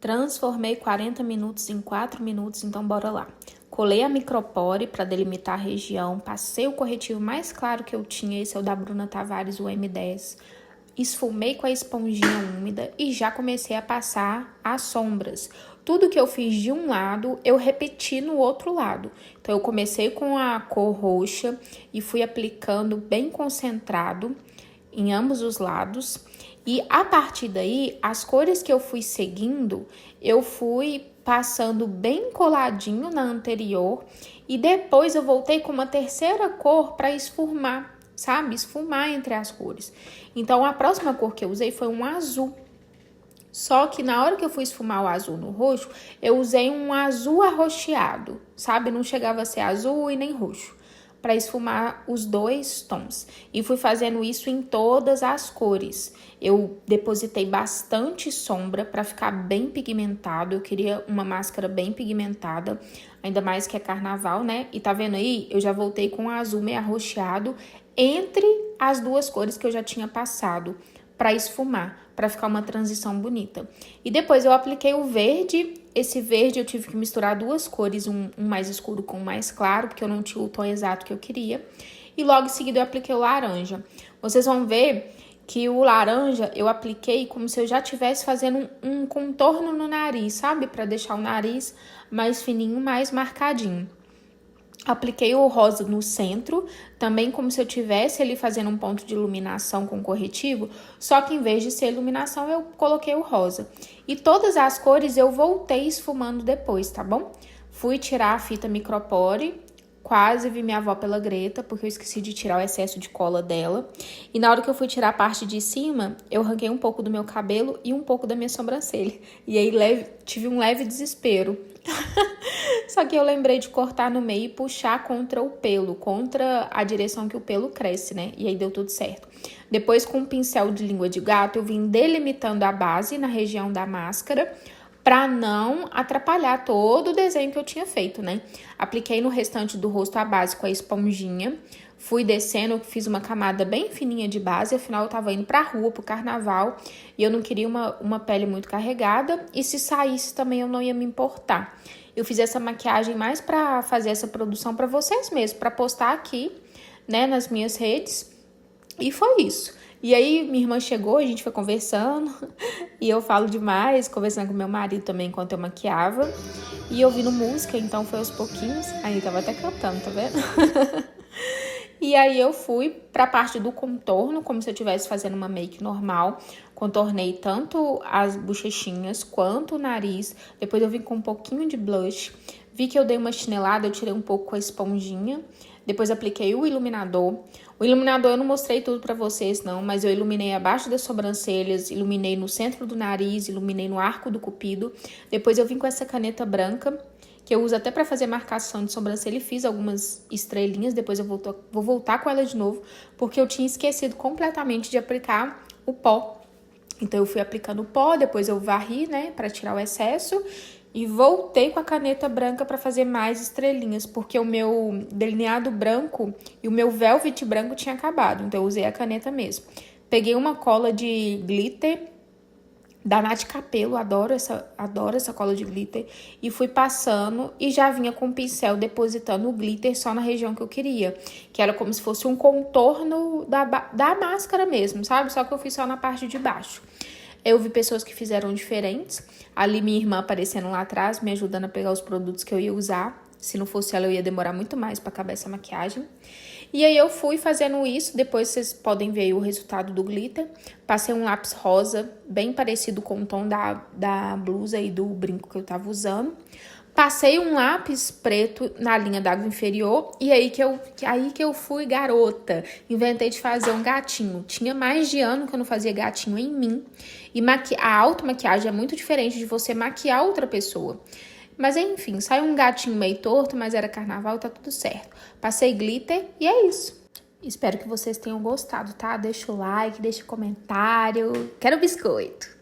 Transformei 40 minutos em 4 minutos, então bora lá. Colei a micropore para delimitar a região, passei o corretivo mais claro que eu tinha, esse é o da Bruna Tavares, o M10. Esfumei com a esponjinha úmida e já comecei a passar as sombras. Tudo que eu fiz de um lado, eu repeti no outro lado. Então, eu comecei com a cor roxa e fui aplicando bem concentrado em ambos os lados. E a partir daí, as cores que eu fui seguindo, eu fui passando bem coladinho na anterior. E depois eu voltei com uma terceira cor para esfumar, sabe? Esfumar entre as cores. Então, a próxima cor que eu usei foi um azul. Só que na hora que eu fui esfumar o azul no roxo, eu usei um azul arroxeado, sabe? Não chegava a ser azul e nem roxo, para esfumar os dois tons. E fui fazendo isso em todas as cores. Eu depositei bastante sombra para ficar bem pigmentado. Eu queria uma máscara bem pigmentada, ainda mais que é carnaval, né? E tá vendo aí? Eu já voltei com o azul meio arroxeado entre as duas cores que eu já tinha passado para esfumar, para ficar uma transição bonita. E depois eu apliquei o verde. Esse verde eu tive que misturar duas cores, um mais escuro com um mais claro, porque eu não tinha o tom exato que eu queria. E logo em seguida eu apliquei o laranja. Vocês vão ver que o laranja eu apliquei como se eu já estivesse fazendo um contorno no nariz, sabe? Para deixar o nariz mais fininho, mais marcadinho. Apliquei o rosa no centro, também como se eu tivesse ali fazendo um ponto de iluminação com corretivo, só que em vez de ser iluminação, eu coloquei o rosa. E todas as cores eu voltei esfumando depois, tá bom? Fui tirar a fita micropore, quase vi minha avó pela greta, porque eu esqueci de tirar o excesso de cola dela. E na hora que eu fui tirar a parte de cima, eu arranquei um pouco do meu cabelo e um pouco da minha sobrancelha. E aí tive um leve desespero. Só que eu lembrei de cortar no meio e puxar contra o pelo, contra a direção que o pelo cresce, né? E aí deu tudo certo. Depois, com um pincel de língua de gato, eu vim delimitando a base na região da máscara para não atrapalhar todo o desenho que eu tinha feito, né? Apliquei no restante do rosto a base com a esponjinha. Fui descendo, fiz uma camada bem fininha de base, afinal eu tava indo pra rua, pro carnaval, e eu não queria uma pele muito carregada, e se saísse também eu não ia me importar. Eu fiz essa maquiagem mais pra fazer essa produção pra vocês mesmos, pra postar aqui, né, nas minhas redes, e foi isso. E aí minha irmã chegou, a gente foi conversando, e eu falo demais, conversando com meu marido também enquanto eu maquiava, e ouvindo música, então foi aos pouquinhos, aí tava até cantando, tá vendo? E aí eu fui pra parte do contorno, como se eu estivesse fazendo uma make normal. Contornei tanto as bochechinhas quanto o nariz. Depois eu vim com um pouquinho de blush. Vi que eu dei uma chinelada, eu tirei um pouco com a esponjinha. Depois apliquei o iluminador. O iluminador eu não mostrei tudo pra vocês não, mas eu iluminei abaixo das sobrancelhas, iluminei no centro do nariz, iluminei no arco do cupido. Depois eu vim com essa caneta branca, que eu uso até para fazer marcação de sobrancelha, e fiz algumas estrelinhas, depois eu vou voltar com ela de novo, porque eu tinha esquecido completamente de aplicar o pó. Então eu fui aplicando o pó, depois eu varri, né, para tirar o excesso, e voltei com a caneta branca para fazer mais estrelinhas, porque o meu delineado branco e o meu velvet branco tinha acabado, então eu usei a caneta mesmo. Peguei uma cola de glitter da Nath Capello, adoro essa cola de glitter, e fui passando e já vinha com o pincel depositando o glitter só na região que eu queria, que era como se fosse um contorno da máscara mesmo, sabe? Só que eu fiz só na parte de baixo. Eu vi pessoas que fizeram diferentes, ali minha irmã aparecendo lá atrás, me ajudando a pegar os produtos que eu ia usar. Se não fosse ela, eu ia demorar muito mais para acabar essa maquiagem. E aí eu fui fazendo isso, depois vocês podem ver o resultado do glitter. Passei um lápis rosa, bem parecido com o tom da blusa e do brinco que eu tava usando. Passei um lápis preto na linha d'água inferior e aí que eu fui garota. Inventei de fazer um gatinho. Tinha mais de ano que eu não fazia gatinho em mim. E a automaquiagem é muito diferente de você maquiar outra pessoa. Mas enfim, saiu um gatinho meio torto, mas era carnaval e tá tudo certo. Passei glitter e é isso. Espero que vocês tenham gostado, tá? Deixa o like, deixa o comentário. Quero biscoito!